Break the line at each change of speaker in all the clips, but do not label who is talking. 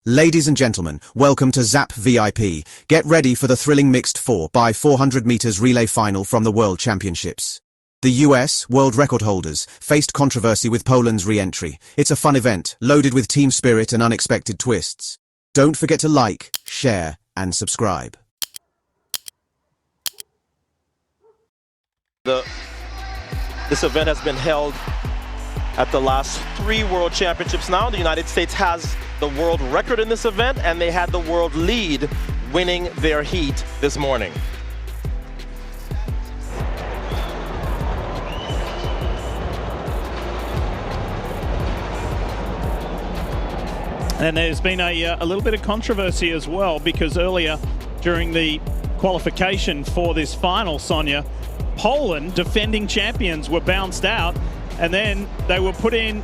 Ladies and gentlemen, welcome to ZAP VIP. Get ready for the thrilling mixed 4x400 meters relay final from the World Championships. The US, world record holders, faced controversy with Poland's re-entry. It's a fun event, loaded with team spirit and unexpected twists. Don't forget to like, share, and subscribe.
This event has been held at the last 3 World Championships now. The United States has the world record in this event, and they had the world lead, winning their heat this morning.
And there's been a little bit of controversy as well, because earlier during the qualification for this final, Sonia, Poland, defending champions, were bounced out, and then they were put in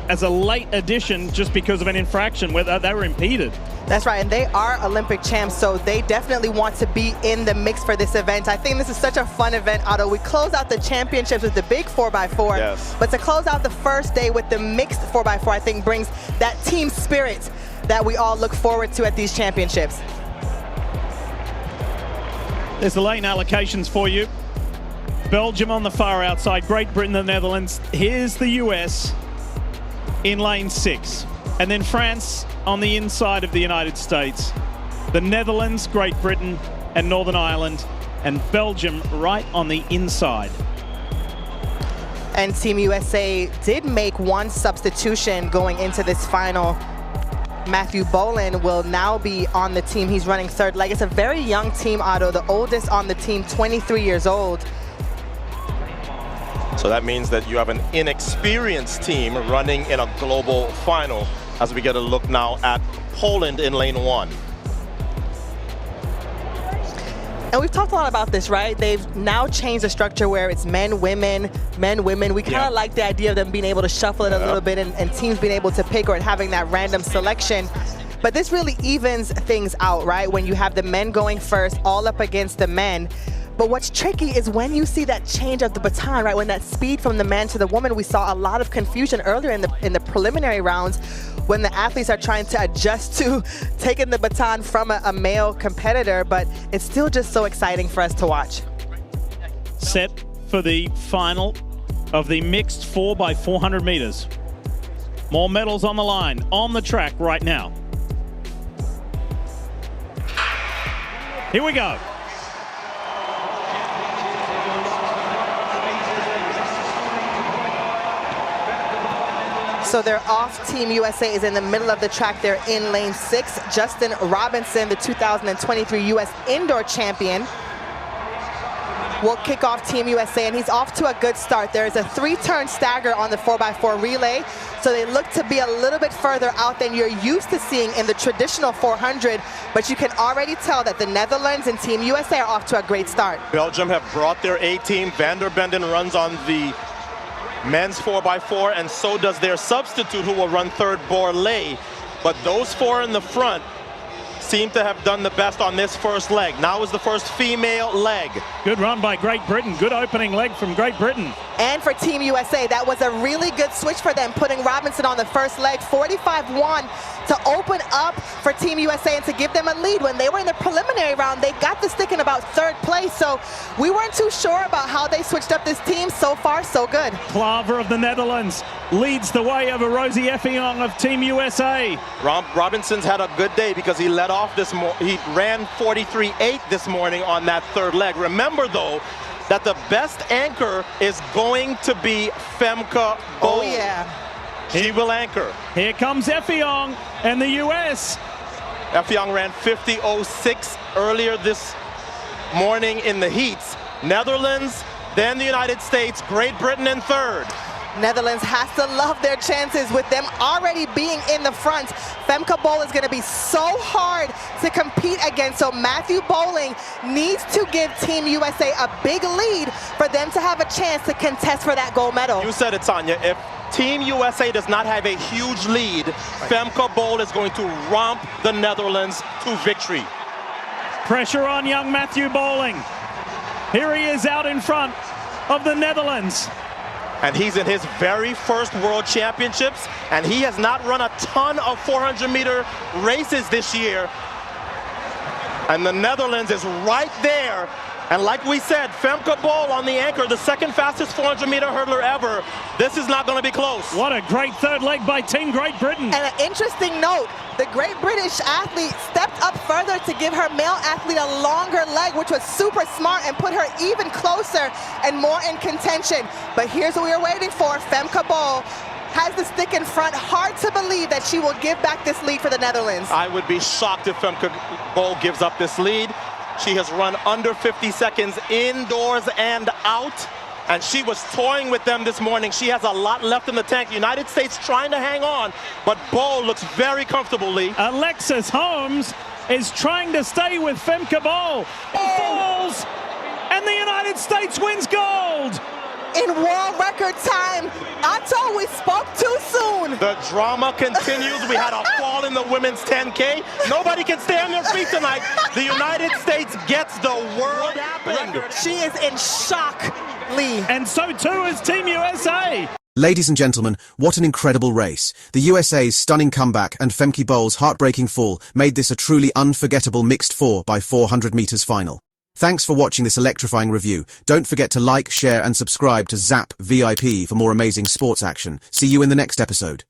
as a late addition just because of an infraction where they were impeded.
That's right, and they are Olympic champs, so they definitely want to be in the mix for this event. I think this is such a fun event, Otto. We close out the championships with the big 4x4,
yes.
But to close out the first day with the mixed 4x4, I think brings that team spirit that we all look forward to at these championships.
There's the lane allocations for you. Belgium on the far outside, Great Britain, the Netherlands. Here's the US in lane 6. And then France on the inside of the United States. The Netherlands, Great Britain, and Northern Ireland. And Belgium right on the inside.
And Team USA did make one substitution going into this final. Matthew Boland will now be on the team. He's running third leg. It's a very young team, Otto. The oldest on the team, 23 years old.
So that means that you have an inexperienced team running in a global final, as we get a look now at Poland in lane 1.
And we've talked a lot about this, right? They've now changed the structure where it's men, women, men, women. We kind of like the idea of them being able to shuffle it a little bit and teams being able to pick or having that random selection. But this really evens things out, right? When you have the men going first, all up against the men. But what's tricky is when you see that change of the baton, right? When that speed from the man to the woman, we saw a lot of confusion earlier in the preliminary rounds when the athletes are trying to adjust to taking the baton from a male competitor, but it's still just so exciting for us to watch.
Set for the final of the mixed 4x400 meters. More medals on the line, on the track right now. Here we go.
So they're off. Team USA is in the middle of the track. They're in lane 6. Justin Robinson, the 2023 US indoor champion, will kick off Team USA, and he's off to a good start. There is a 3-turn stagger on the 4x4 relay, so they look to be a little bit further out than you're used to seeing in the traditional 400, but you can already tell that the Netherlands and Team USA are off to a great start.
Belgium have brought their A-team. Van der Benden runs on the men's 4x4, and so does their substitute, who will run third, Borlée. But those 4 in the front seem to have done the best on this first leg. Now is the first female leg.
Good run by Great Britain. Good opening leg from Great Britain.
And for Team USA, that was a really good switch for them, putting Robinson on the first leg, 45-1, to open up for Team USA and to give them a lead. When they were in the preliminary round, they got the stick in about 3rd place, so we weren't too sure about how they switched up this team. So far, so good.
Klaver of the Netherlands leads the way over Rosie Effiong of Team USA.
Robinson's had a good day because he led off this he ran 43.8 this morning on that 3rd leg. Remember, though, that the best anchor is going to be Femke Bol.
Oh, yeah.
She will anchor.
Here comes Effiong and the US.
Effiong ran 50.06 earlier this morning in the heats. Netherlands, then the United States, Great Britain in 3rd.
Netherlands has to love their chances with them already being in the front. Femke Bol is going to be so hard to compete against, so Matthew Boling needs to give Team USA a big lead for them to have a chance to contest for that gold medal.
You said it, Tanya. If Team USA does not have a huge lead, Femke Bol is going to romp the Netherlands to victory.
Pressure on young Matthew Boling. Here he is out in front of the Netherlands.
And he's in his very first World Championships, and he has not run a ton of 400-meter races this year. And the Netherlands is right there. And like we said, Femke Bol on the anchor, the second fastest 400-meter hurdler ever. This is not going to be close.
What a great third leg by Team Great Britain.
And an interesting note, the Great British athlete stepped up further to give her male athlete a longer leg, which was super smart and put her even closer and more in contention. But here's what we were waiting for. Femke Bol has the stick in front. Hard to believe that she will give back this lead for the Netherlands.
I would be shocked if Femke Bol gives up this lead. She has run under 50 seconds indoors and out, and she was toying with them this morning. She has a lot left in the tank. The United States trying to hang on, but Bol looks very comfortable, Lee.
Alexis Holmes is trying to stay with Femke Bol. Falls, and the United States wins gold.
In world record time. Otto, we spoke too soon.
The drama continues. We had a fall in the women's 10K. Nobody can stay on their feet tonight. The United States gets the world record.
She is in shock, Lee.
And so too is Team USA.
Ladies and gentlemen, what an incredible race. The USA's stunning comeback and Femke Bol's heartbreaking fall made this a truly unforgettable mixed 4x400 meters final. Thanks for watching this electrifying review. Don't forget to like, share and subscribe to Zap VIP for more amazing sports action. See you in the next episode.